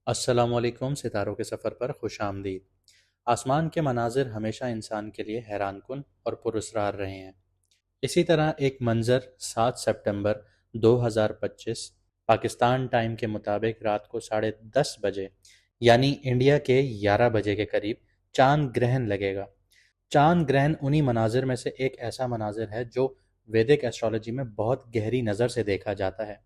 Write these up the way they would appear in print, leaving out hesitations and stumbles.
السلام علیکم، ستاروں کے سفر پر خوش آمدید۔ آسمان کے مناظر ہمیشہ انسان کے لیے حیران کن اور پراسرار رہے ہیں۔ اسی طرح ایک منظر 7 ستمبر 2025 پاکستان ٹائم کے مطابق رات کو 10:30 بجے یعنی انڈیا کے 11 بجے کے قریب چاند گرہن لگے گا۔ چاند گرہن انہی مناظر میں سے ایک ایسا مناظر ہے جو ویدک ایسٹرالوجی میں بہت گہری نظر سے دیکھا جاتا ہے۔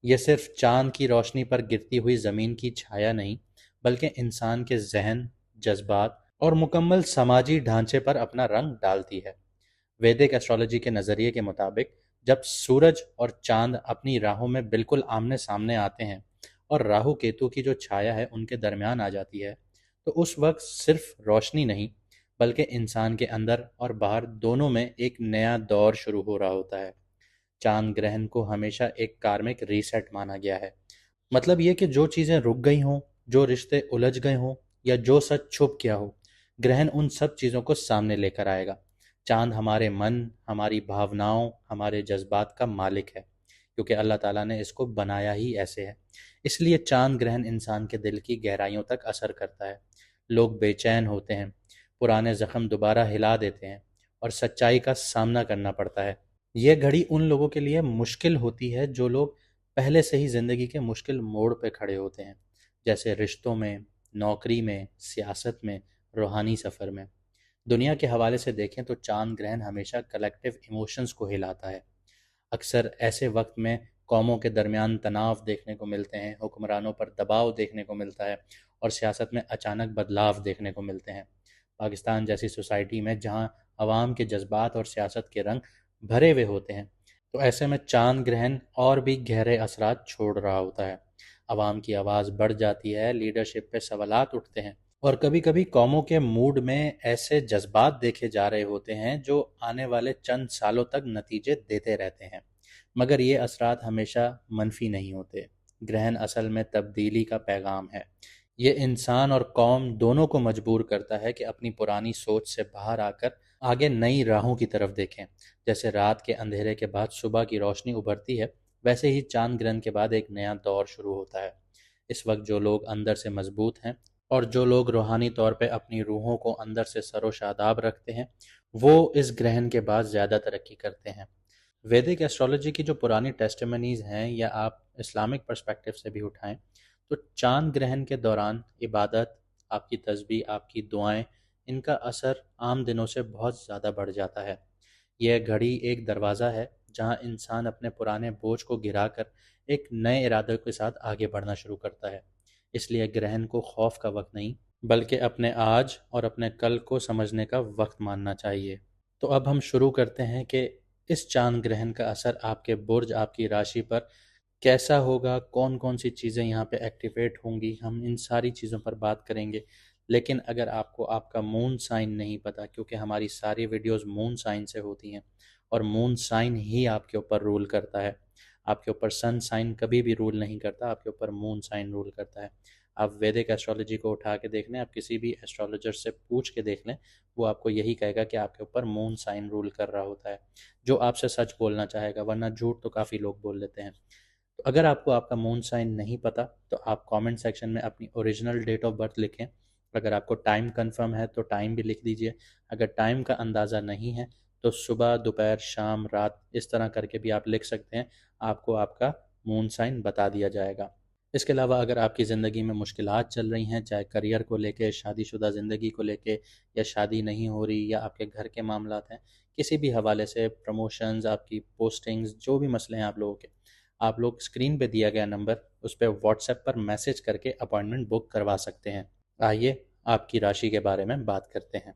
یہ صرف چاند کی روشنی پر گرتی ہوئی زمین کی چھایا نہیں، بلکہ انسان کے ذہن، جذبات اور مکمل سماجی ڈھانچے پر اپنا رنگ ڈالتی ہے۔ ویدک ایسٹرالوجی کے نظریے کے مطابق جب سورج اور چاند اپنی راہوں میں بالکل آمنے سامنے آتے ہیں اور راہو کیتو کی جو چھایا ہے ان کے درمیان آ جاتی ہے، تو اس وقت صرف روشنی نہیں بلکہ انسان کے اندر اور باہر دونوں میں ایک نیا دور شروع ہو رہا ہوتا ہے۔ چاند گرہن کو ہمیشہ ایک کارمک ریسیٹ مانا گیا ہے۔ مطلب یہ کہ جو چیزیں رک گئی ہوں، جو رشتے الجھ گئے ہوں یا جو سچ چھپ گیا ہو، گرہن ان سب چیزوں کو سامنے لے کر آئے گا۔ چاند ہمارے من، ہماری بھاوناؤں، ہمارے جذبات کا مالک ہے، کیونکہ اللہ تعالیٰ نے اس کو بنایا ہی ایسے ہے۔ اس لیے چاند گرہن انسان کے دل کی گہرائیوں تک اثر کرتا ہے۔ لوگ بے چین ہوتے ہیں، پرانے زخم دوبارہ ہلا دیتے ہیں اور سچائی کا سامنا کرنا پڑتا ہے۔ یہ گھڑی ان لوگوں کے لیے مشکل ہوتی ہے جو لوگ پہلے سے ہی زندگی کے مشکل موڑ پہ کھڑے ہوتے ہیں، جیسے رشتوں میں، نوکری میں، سیاست میں، روحانی سفر میں۔ دنیا کے حوالے سے دیکھیں تو چاند گرہن ہمیشہ کلیکٹیو ایموشنز کو ہلاتا ہے۔ اکثر ایسے وقت میں قوموں کے درمیان تناؤ دیکھنے کو ملتے ہیں، حکمرانوں پر دباؤ دیکھنے کو ملتا ہے اور سیاست میں اچانک بدلاؤ دیکھنے کو ملتے ہیں۔ پاکستان جیسی سوسائٹی میں جہاں عوام کے جذبات اور سیاست کے رنگ بھرے ہوئے ہوتے ہیں، تو ایسے میں چاند گرہن اور بھی گہرے اثرات چھوڑ رہا ہوتا ہے۔ عوام کی آواز بڑھ جاتی ہے، لیڈرشپ پہ سوالات اٹھتے ہیں، اور کبھی کبھی قوموں کے موڈ میں ایسے جذبات دیکھے جا رہے ہوتے ہیں جو آنے والے چند سالوں تک نتیجے دیتے رہتے ہیں۔ مگر یہ اثرات ہمیشہ منفی نہیں ہوتے۔ گرہن اصل میں تبدیلی کا پیغام ہے۔ یہ انسان اور قوم دونوں کو مجبور کرتا ہے کہ اپنی پرانی سوچ سے باہر آ کر آگے نئی راہوں کی طرف دیکھیں۔ جیسے رات کے اندھیرے کے بعد صبح کی روشنی ابھرتی ہے، ویسے ہی چاند گرہن کے بعد ایک نیا دور شروع ہوتا ہے۔ اس وقت جو لوگ اندر سے مضبوط ہیں اور جو لوگ روحانی طور پہ اپنی روحوں کو اندر سے سر و شاداب رکھتے ہیں، وہ اس گرہن کے بعد زیادہ ترقی کرتے ہیں۔ ویدک ایسٹرالوجی کی جو پرانی ٹیسٹیمنیز ہیں یا آپ اسلامک پرسپیکٹیو سے بھی اٹھائیں، تو چاند گرہن کے دوران عبادت، آپ کی تسبیح، آپ کی دعائیں، ان کا اثر عام دنوں سے بہت زیادہ بڑھ جاتا ہے۔ یہ گھڑی ایک دروازہ ہے جہاں انسان اپنے پرانے بوجھ کو گرا کر ایک نئے ارادے کے ساتھ آگے بڑھنا شروع کرتا ہے۔ اس لیے گرہن کو خوف کا وقت نہیں بلکہ اپنے آج اور اپنے کل کو سمجھنے کا وقت ماننا چاہیے۔ تو اب ہم شروع کرتے ہیں کہ اس چاند گرہن کا اثر آپ کے برج، آپ کی راشی پر کیسا ہوگا، کون کون سی چیزیں یہاں پہ ایکٹیویٹ ہوں گی، ہم ان ساری چیزوں پر بات کریں گے۔ لیکن اگر آپ کو آپ کا مون سائن نہیں پتا، کیونکہ ہماری ساری ویڈیوز مون سائن سے ہوتی ہیں اور مون سائن ہی آپ کے اوپر رول کرتا ہے، آپ کے اوپر سن سائن کبھی بھی رول نہیں کرتا، آپ کے اوپر مون سائن رول کرتا ہے۔ آپ ویدک ایسٹرالوجی کو اٹھا کے دیکھ لیں، آپ کسی بھی ایسٹرالوجر سے پوچھ کے دیکھ لیں، وہ آپ کو یہی کہے گا کہ آپ کے اوپر مون سائن رول کر رہا ہوتا ہے، جو آپ سے سچ بولنا چاہے گا، ورنہ جھوٹ تو کافی لوگ بول لیتے ہیں۔ تو اگر آپ کو آپ کا مون سائن نہیں پتا تو آپ کامنٹ سیکشن میں اپنی اوریجنل ڈیٹ آف برتھ لکھیں۔ اگر آپ کو ٹائم کنفرم ہے تو ٹائم بھی لکھ دیجئے۔ اگر ٹائم کا اندازہ نہیں ہے تو صبح، دوپہر، شام، رات، اس طرح کر کے بھی آپ لکھ سکتے ہیں، آپ کو آپ کا مون سائن بتا دیا جائے گا۔ اس کے علاوہ اگر آپ کی زندگی میں مشکلات چل رہی ہیں، چاہے کریئر کو لے کے، شادی شدہ زندگی کو لے کے، یا شادی نہیں ہو رہی، یا آپ کے گھر کے معاملات ہیں، کسی بھی حوالے سے، پروموشنز، آپ کی پوسٹنگز، جو بھی مسئلے ہیں آپ لوگوں کے، آپ لوگ اسکرین پہ دیا گیا نمبر، اس پہ واٹس ایپ پر میسج کر کے اپائنٹمنٹ بک کروا سکتے ہیں۔ آئیے آپ کی راشی کے بارے میں بات کرتے ہیں۔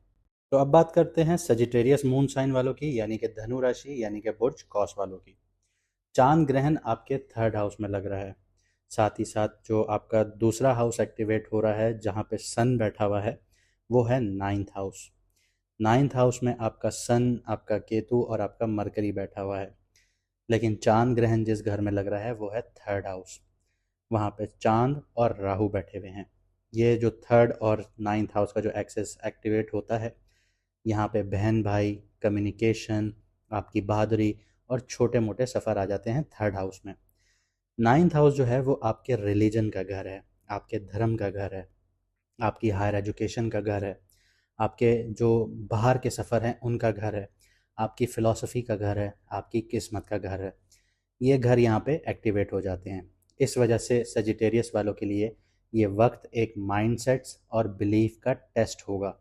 تو اب بات کرتے ہیں سجیٹیریس مون سائن والوں کی، یعنی کہ دھنو راشی، یعنی کہ برج قوس والوں کی۔ چاند گرہن آپ کے 3rd ہاؤس میں لگ رہا ہے، ساتھ ہی ساتھ جو آپ کا دوسرا ہاؤس ایکٹیویٹ ہو رہا ہے جہاں پہ سن بیٹھا ہوا ہے، وہ ہے 9th ہاؤس۔ 9th ہاؤس میں آپ کا سن، آپ کا کیتو اور آپ کا مرکری بیٹھا ہوا ہے۔ لیکن چاند گرہن جس گھر میں لگ رہا ہے وہ ہے 3rd ہاؤس، وہاں پہ چاند اور راہو بیٹھے ہوئے ہیں۔ یہ جو 3rd اور 9th ہاؤس کا جو ایکسس ایکٹیویٹ ہوتا ہے، یہاں پہ بہن بھائی، کمیونیکیشن، آپ کی بہادری اور چھوٹے موٹے سفر آ جاتے ہیں 3rd ہاؤس میں۔ 9th ہاؤس جو ہے وہ آپ کے ریلیجن کا گھر ہے، آپ کے دھرم کا گھر ہے، آپ کی ہائر ایجوکیشن کا گھر ہے، آپ کے جو باہر کے سفر ہیں ان کا گھر ہے، آپ کی فلسفی کا گھر ہے، آپ کی قسمت کا گھر ہے. یہ گھر یہاں پہ ایکٹیویٹ ہو جاتے ہیں. اس وجہ سے سجیٹیریس والوں کے لیے یہ وقت ایک مائنڈ سیٹس اور بلیف کا ٹیسٹ ہوگا.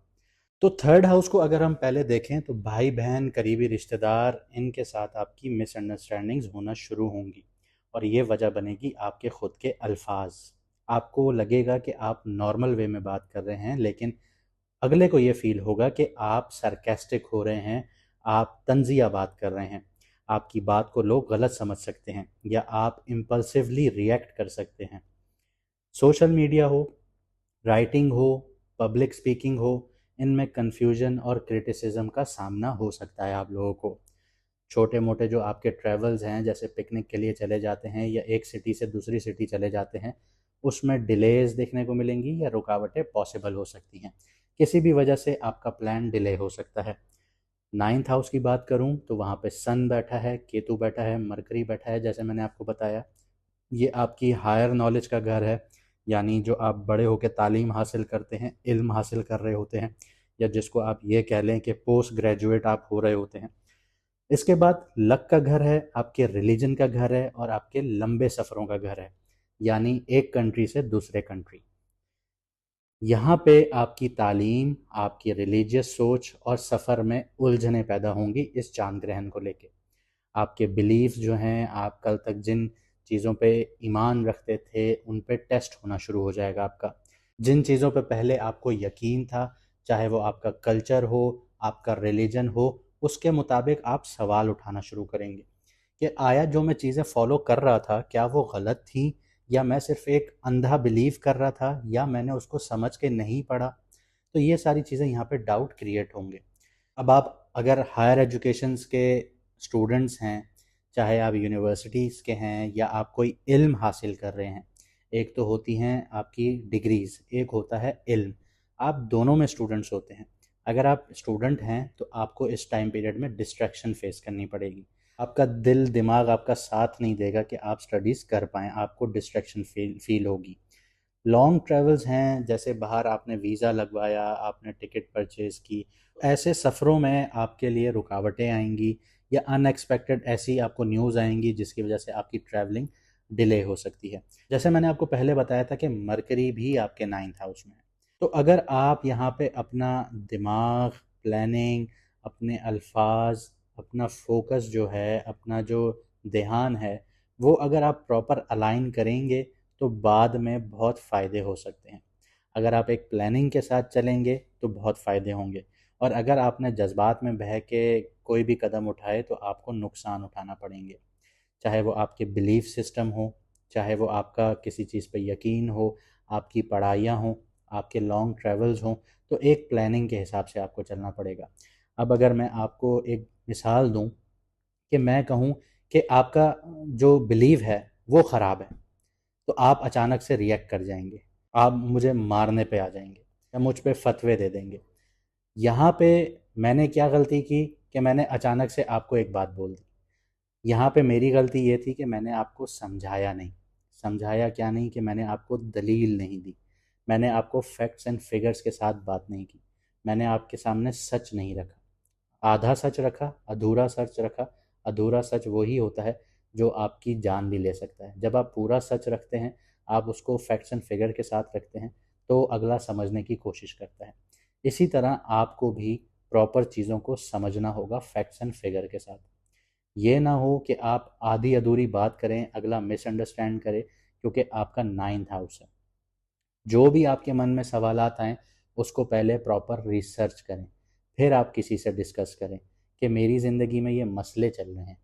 تو تھرڈ ہاؤس کو اگر ہم پہلے دیکھیں تو بھائی بہن، قریبی رشتہ دار، ان کے ساتھ آپ کی مس انڈرسٹینڈنگز ہونا شروع ہوں گی، اور یہ وجہ بنے گی آپ کے خود کے الفاظ. آپ کو لگے گا کہ آپ نارمل وے میں بات کر رہے ہیں، لیکن اگلے کو یہ فیل ہوگا کہ آپ سرکیسٹک ہو رہے ہیں، آپ طنزیہ بات کر رہے ہیں، آپ کی بات کو لوگ غلط سمجھ سکتے ہیں، یا آپ امپلسیولی ریئیکٹ کر سکتے ہیں. سوشل میڈیا ہو، رائٹنگ ہو، پبلک سپیکنگ ہو، ان میں کنفیوژن اور کرٹیسزم کا سامنا ہو سکتا ہے آپ لوگوں کو. چھوٹے موٹے جو آپ کے ٹریولز ہیں، جیسے پکنک کے لیے چلے جاتے ہیں یا ایک سٹی سے دوسری سٹی چلے جاتے ہیں، اس میں ڈیلیز دیکھنے کو ملیں گی یا رکاوٹیں پاسبل ہو سکتی ہیں. کسی بھی وجہ سے آپ کا پلان ڈیلے ہو سکتا ہے. 9th ہاؤس کی بات کروں تو وہاں پہ سن بیٹھا ہے، کیتو بیٹھا ہے، مرکری بیٹھا ہے، جیسے میں نے آپ کو بتایا. یہ آپ کی ہائر نالج کا گھر ہے، یعنی جو آپ بڑے ہو کے تعلیم حاصل کرتے ہیں، علم حاصل کر رہے ہوتے ہیں، یا جس کو آپ یہ کہہ لیں کہ پوسٹ گریجویٹ آپ ہو رہے ہوتے ہیں. اس کے بعد لک کا گھر ہے، آپ کے ریلیجن کا گھر ہے، اور آپ کے لمبے سفروں کا گھر ہے، یعنی ایک کنٹری سے دوسرے کنٹری. یہاں پہ آپ کی تعلیم، آپ کی ریلیجیس سوچ اور سفر میں الجھنیں پیدا ہوں گی اس چاند گرہن کو لے کے. آپ کے بلیف جو ہیں، آپ کل تک جن چیزوں پہ ایمان رکھتے تھے ان پہ ٹیسٹ ہونا شروع ہو جائے گا آپ کا. جن چیزوں پہ پہلے آپ کو یقین تھا، چاہے وہ آپ کا کلچر ہو، آپ کا ریلیجن ہو، اس کے مطابق آپ سوال اٹھانا شروع کریں گے کہ آیا جو میں چیزیں فالو کر رہا تھا کیا وہ غلط تھیں، یا میں صرف ایک اندھا بلیف کر رہا تھا، یا میں نے اس کو سمجھ کے نہیں پڑھا. تو یہ ساری چیزیں یہاں پہ ڈاؤٹ کریٹ ہوں گے. اب آپ اگر ہائر ایجوکیشنز کے اسٹوڈنٹس ہیں، چاہے آپ یونیورسٹیز کے ہیں یا آپ کوئی علم حاصل کر رہے ہیں، ایک تو ہوتی ہیں آپ کی ڈگریز، ایک ہوتا ہے علم. آپ دونوں میں اسٹوڈنٹس ہوتے ہیں. اگر آپ اسٹوڈنٹ ہیں تو آپ کو اس ٹائم پیریڈ میں ڈسٹریکشن فیس کرنی پڑے گی. آپ کا دل دماغ آپ کا ساتھ نہیں دے گا کہ آپ اسٹڈیز کر پائیں، آپ کو ڈسٹریکشن فیل ہوگی. لانگ ٹریولز ہیں، جیسے باہر آپ نے ویزا لگوایا، آپ نے ٹکٹ پرچیز کی، ایسے سفروں میں آپ کے لیے رکاوٹیں آئیں گی، یا ان ایکسپیکٹڈ ایسی آپ کو نیوز آئیں گی جس کی وجہ سے آپ کی ٹریولنگ ڈیلے ہو سکتی ہے. جیسے میں نے آپ کو پہلے بتایا تھا کہ مرکری بھی آپ کے 9th ہاؤس میں ہے. تو اگر آپ یہاں پہ اپنا دماغ، پلاننگ، اپنے الفاظ، اپنا فوکس جو ہے، اپنا جو دھیان ہے، وہ اگر آپ پراپر الائن کریں گے تو بعد میں بہت فائدے ہو سکتے ہیں. اگر آپ ایک پلاننگ کے ساتھ چلیں گے تو بہت فائدے ہوں گے، اور اگر آپ نے جذبات میں بہہ کے کوئی بھی قدم اٹھائے تو آپ کو نقصان اٹھانا پڑیں گے. چاہے وہ آپ کے بلیف سسٹم ہو، چاہے وہ آپ کا کسی چیز پہ یقین ہو، آپ کی پڑھائیاں ہوں، آپ کے لانگ ٹریولز ہوں، تو ایک پلاننگ کے حساب سے آپ کو چلنا پڑے گا. اب اگر میں آپ کو ایک مثال دوں کہ میں کہوں کہ آپ کا جو بلیو ہے وہ خراب ہے، تو آپ اچانک سے ریئیکٹ کر جائیں گے، آپ مجھے مارنے پہ آ جائیں گے یا مجھ پہ فتوے دے دیں گے. یہاں پہ میں نے کیا غلطی کی کہ میں نے اچانک سے آپ کو ایک بات بول دی. یہاں پہ میری غلطی یہ تھی کہ میں نے آپ کو سمجھایا نہیں. سمجھایا کیا نہیں کہ میں نے آپ کو دلیل نہیں دی، میں نے آپ کو فیکٹس اینڈ فگرز کے ساتھ بات نہیں کی، میں نے آپ کے سامنے سچ نہیں رکھا. آدھا سچ رکھا، ادھورا سچ رکھا. ادھورا سچ وہی ہوتا ہے جو آپ کی جان بھی لے سکتا ہے. جب آپ پورا سچ رکھتے ہیں، آپ اس کو فیکٹس اینڈ فگر کے ساتھ رکھتے ہیں، تو اگلا سمجھنے کی کوشش کرتا ہے. اسی طرح آپ کو بھی پراپر چیزوں کو سمجھنا ہوگا فیکٹس اینڈ فگر کے ساتھ. یہ نہ ہو کہ آپ آدھی ادھوری بات کریں، اگلا مس انڈرسٹینڈ کرے، کیونکہ آپ کا 9th ہاؤس ہے. جو بھی آپ کے من میں سوالات آئیں اس کو پہلے پراپر ریسرچ کریں، پھر آپ کسی سے ڈسکس کریں کہ میری زندگی میں یہ مسئلے چل رہے ہیں.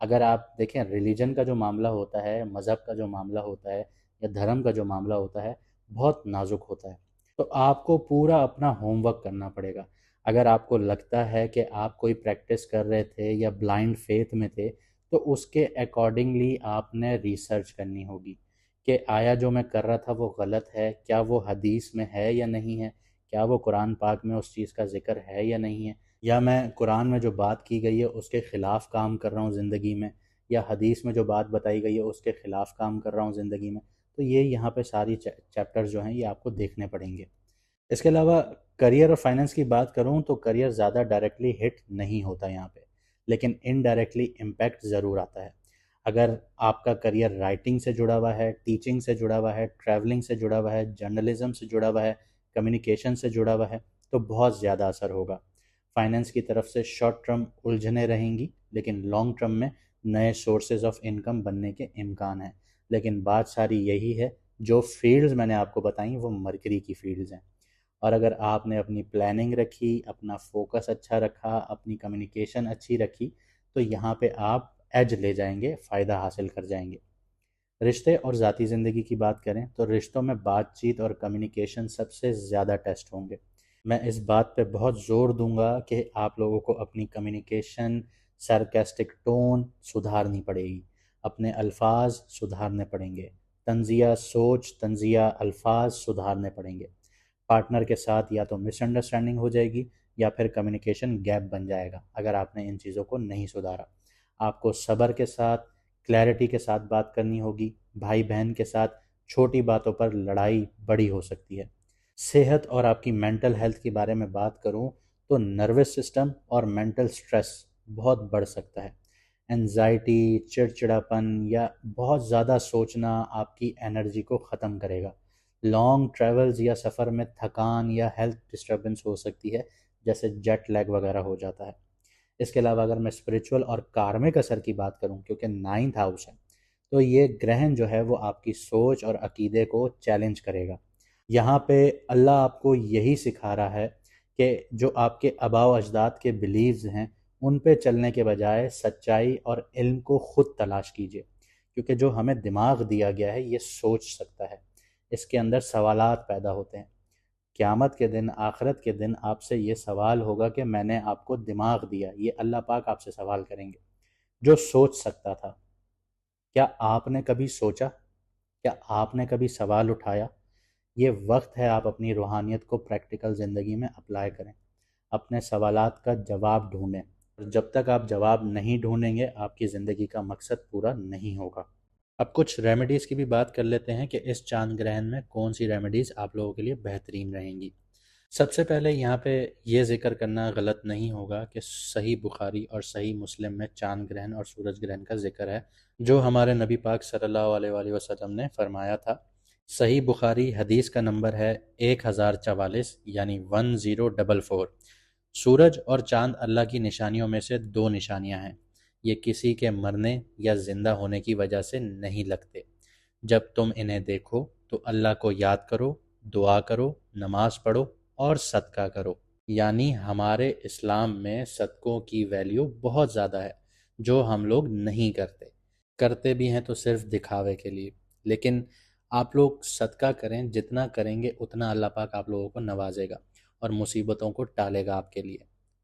اگر آپ دیکھیں ریلیجن کا جو معاملہ ہوتا ہے، مذہب کا جو معاملہ ہوتا ہے، یا دھرم کا جو معاملہ ہوتا ہے، بہت نازک ہوتا ہے. تو آپ کو پورا اپنا ہوم ورک کرنا پڑے گا. اگر آپ کو لگتا ہے کہ آپ کوئی پریکٹس کر رہے تھے یا بلائنڈ فیتھ میں تھے، تو اس کے اکارڈنگلی آپ نے ریسرچ کرنی ہوگی کہ آیا جو میں کر رہا تھا وہ غلط ہے، کیا وہ حدیث میں ہے یا نہیں ہے، کیا وہ قرآن پاک میں اس چیز کا ذکر ہے یا نہیں ہے، یا میں قرآن میں جو بات کی گئی ہے اس کے خلاف کام کر رہا ہوں زندگی میں، یا حدیث میں جو بات بتائی گئی ہے اس کے خلاف کام کر رہا ہوں زندگی میں. تو یہ یہاں پہ ساری چیپٹر جو ہیں یہ آپ کو دیکھنے پڑیں گے۔ اس کے علاوہ کریئر اور فائننس کی بات کروں تو کریئر زیادہ ڈائریکٹلی ہٹ نہیں ہوتا یہاں پہ، لیکن انڈائریکٹلی امپیکٹ ضرور آتا ہے۔ اگر آپ کا کریئر رائٹنگ سے جڑا ہوا ہے، ٹیچنگ سے جڑا ہوا ہے، ٹریولنگ سے جڑا ہوا ہے، جرنلزم سے جڑا ہوا ہے، کمیونیکیشن سے جڑا ہوا ہے، تو بہت زیادہ اثر ہوگا۔ فائننس کی طرف سے شارٹ ٹرم الجھنیں رہیں گی، لیکن لانگ ٹرم میں نئے سورسز آف انکم بننے کے امکان ہیں۔ لیکن بات ساری یہی ہے، جو فیلڈز میں نے آپ کو بتائیں وہ مرکری کی فیلڈز ہیں، اور اگر آپ نے اپنی پلاننگ رکھی، اپنا فوکس اچھا رکھا، اپنی کمیونیکیشن اچھی رکھی، تو یہاں پہ آپ ایج لے جائیں گے، فائدہ حاصل کر جائیں گے۔ رشتے اور ذاتی زندگی کی بات کریں تو رشتوں میں بات چیت اور کمیونیکیشن سب سے زیادہ ٹیسٹ ہوں گے۔ میں اس بات پہ بہت زور دوں گا کہ آپ لوگوں کو اپنی کمیونیکیشن، سارکاسٹک ٹون سدھارنی پڑے گی، اپنے الفاظ سدھارنے پڑیں گے، طنزیہ سوچ، طنزیہ الفاظ سدھارنے پڑیں گے۔ پارٹنر کے ساتھ یا تو مس انڈرسٹینڈنگ ہو جائے گی یا پھر کمیونیکیشن گیپ بن جائے گا اگر آپ نے ان چیزوں کو نہیں سدھارا۔ آپ کو صبر کے ساتھ، کلیئرٹی کے ساتھ بات کرنی ہوگی۔ بھائی بہن کے ساتھ چھوٹی باتوں پر لڑائی بڑی ہو سکتی ہے۔ صحت اور آپ کی مینٹل ہیلتھ کے بارے میں بات کروں تو نروس سسٹم اور مینٹل سٹریس بہت بڑھ سکتا ہے۔ انزائٹی، چڑچڑاپن یا بہت زیادہ سوچنا آپ کی انرجی کو ختم کرے گا۔ لانگ ٹریولز یا سفر میں تھکان یا ہیلتھ ڈسٹربنس ہو سکتی ہے، جیسے جیٹ لیگ وغیرہ ہو جاتا ہے۔ اس کے علاوہ اگر میں اسپریچول اور کارمک اثر کی بات کروں، کیونکہ 9th ہاؤس ہے، تو یہ گرہن جو ہے وہ آپ کی سوچ اور عقیدے کو چیلنج کرے گا۔ یہاں پہ اللہ آپ کو یہی سکھا رہا ہے کہ جو آپ کے آباء و اجداد کے بلیوز ہیں ان پہ چلنے کے بجائے سچائی اور علم کو خود تلاش کیجیے، کیونکہ جو ہمیں دماغ دیا گیا ہے یہ سوچ سکتا ہے، اس کے اندر سوالات پیدا ہوتے ہیں۔ قیامت کے دن، آخرت کے دن آپ سے یہ سوال ہوگا کہ میں نے آپ کو دماغ دیا، یہ اللہ پاک آپ سے سوال کریں گے۔ جو سوچ سکتا تھا، کیا آپ نے کبھی سوچا؟ کیا آپ نے کبھی سوال اٹھایا؟ یہ وقت ہے آپ اپنی روحانیت کو پریکٹیکل زندگی میں اپلائی کریں، اپنے سوالات کا جواب ڈھونڈیں، اور جب تک آپ جواب نہیں ڈھونڈیں گے آپ کی زندگی کا مقصد پورا نہیں ہوگا۔ اب کچھ ریمیڈیز کی بھی بات کر لیتے ہیں کہ اس چاند گرہن میں کون سی ریمیڈیز آپ لوگوں کے لیے بہترین رہیں گی۔ سب سے پہلے یہاں پہ یہ ذکر کرنا غلط نہیں ہوگا کہ صحیح بخاری اور صحیح مسلم میں چاند گرہن اور سورج گرہن کا ذکر ہے، جو ہمارے نبی پاک صلی اللہ علیہ وآلہ وسلم نے فرمایا تھا۔ صحیح بخاری حدیث کا نمبر ہے 1044، یعنی 1044۔ سورج اور چاند اللہ کی نشانیوں میں سے دو نشانیاں ہیں، یہ کسی کے مرنے یا زندہ ہونے کی وجہ سے نہیں لگتے۔ جب تم انہیں دیکھو تو اللہ کو یاد کرو، دعا کرو، نماز پڑھو اور صدقہ کرو۔ یعنی ہمارے اسلام میں صدقوں کی ویلیو بہت زیادہ ہے، جو ہم لوگ نہیں کرتے بھی ہیں تو صرف دکھاوے کے لیے۔ لیکن آپ لوگ صدقہ کریں، جتنا کریں گے اتنا اللہ پاک آپ لوگوں کو نوازے گا اور مصیبتوں کو ٹالے گا آپ کے لیے۔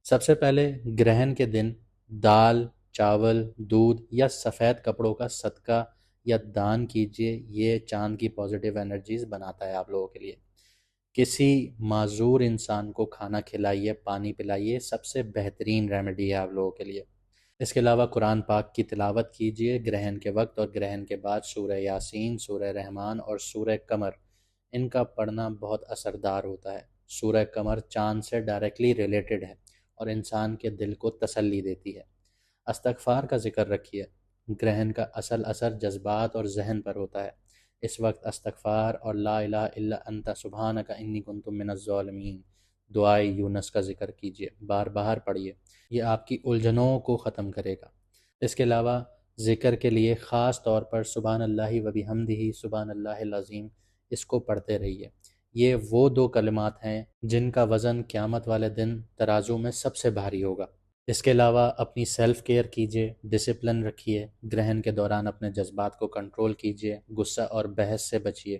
سب سے پہلے گرہن کے دن دال، چاول، دودھ یا سفید کپڑوں کا صدقہ یا دان کیجیے، یہ چاند کی پازیٹیو انرجیز بناتا ہے آپ لوگوں کے لیے۔ کسی معذور انسان کو کھانا کھلائیے، پانی پلائیے، سب سے بہترین ریمیڈی ہے آپ لوگوں کے لیے۔ اس کے علاوہ قرآن پاک کی تلاوت کیجیے گرہن کے وقت اور گرہن کے بعد۔ سورہ یاسین، سورہ رحمان اور سورہ قمر، ان کا پڑھنا بہت اثردار ہوتا ہے۔ سورہ قمر چاند سے ڈائریکٹلی ریلیٹڈ ہے اور انسان کے دل کو تسلی دیتی ہے۔ استغفار کا ذکر رکھیے، گرہن کا اصل اثر جذبات اور ذہن پر ہوتا ہے۔ اس وقت استغفار اور لا الہ الا انت سبحانک انی کنت من الظالمین، دعائے یونس کا ذکر کیجیے، بار بار پڑھیے، یہ آپ کی الجھنوں کو ختم کرے گا۔ اس کے علاوہ ذکر کے لیے خاص طور پر سبحان اللہ و بحمدہ سبحان اللہ العظیم، اس کو پڑھتے رہیے۔ یہ وہ دو کلمات ہیں جن کا وزن قیامت والے دن ترازو میں سب سے بھاری ہوگا۔ اس کے علاوہ اپنی سیلف کیئر کیجیے، ڈسپلن رکھیے، گرہن کے دوران اپنے جذبات کو کنٹرول کیجیے، غصہ اور بحث سے بچیے،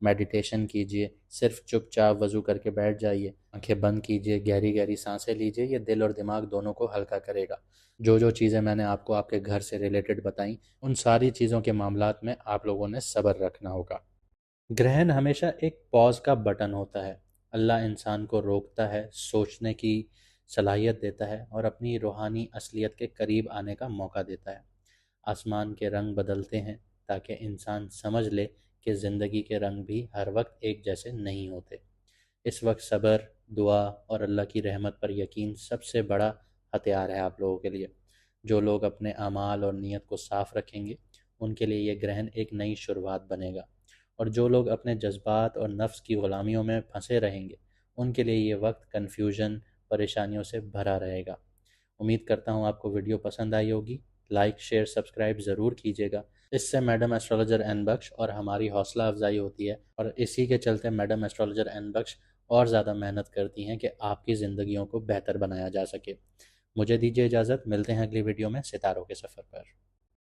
میڈیٹیشن کیجیے، صرف چپ چاپ وضو کر کے بیٹھ جائیے، آنکھیں بند کیجیے، گہری گہری سانسیں لیجیے، یہ دل اور دماغ دونوں کو ہلکا کرے گا۔ جو چیزیں میں نے آپ کو آپ کے گھر سے ریلیٹڈ بتائیں، ان ساری چیزوں کے معاملات میں آپ لوگوں نے صبر رکھنا ہوگا۔ گرہن ہمیشہ ایک پاز کا بٹن ہوتا ہے، اللہ انسان کو روکتا ہے، سوچنے کی صلاحیت دیتا ہے اور اپنی روحانی اصلیت کے قریب آنے کا موقع دیتا ہے۔ آسمان کے رنگ بدلتے ہیں تاکہ انسان سمجھ لے کہ زندگی کے رنگ بھی ہر وقت ایک جیسے نہیں ہوتے۔ اس وقت صبر، دعا اور اللہ کی رحمت پر یقین سب سے بڑا ہتھیار ہے آپ لوگوں کے لیے۔ جو لوگ اپنے اعمال اور نیت کو صاف رکھیں گے ان کے لیے یہ گرہن ایک نئی شروعات بنے گا، اور جو لوگ اپنے جذبات اور نفس کی غلامیوں میں پھنسے رہیں گے ان کے لیے یہ وقت کنفیوژن، پریشانیوں سے بھرا رہے گا۔ امید کرتا ہوں آپ کو ویڈیو پسند آئی ہوگی۔ لائک، شیئر، سبسکرائب ضرور کیجیے گا۔ اس سے میڈم ایسٹرولوجر این بخش اور ہماری حوصلہ افزائی ہوتی ہے، اور اسی کے چلتے میڈم ایسٹرولوجر این بخش اور زیادہ محنت کرتی ہیں کہ آپ کی زندگیوں کو بہتر بنایا جا سکے۔ مجھے دیجیے اجازت، ملتے ہیں اگلی ویڈیو میں ستاروں کے سفر پر۔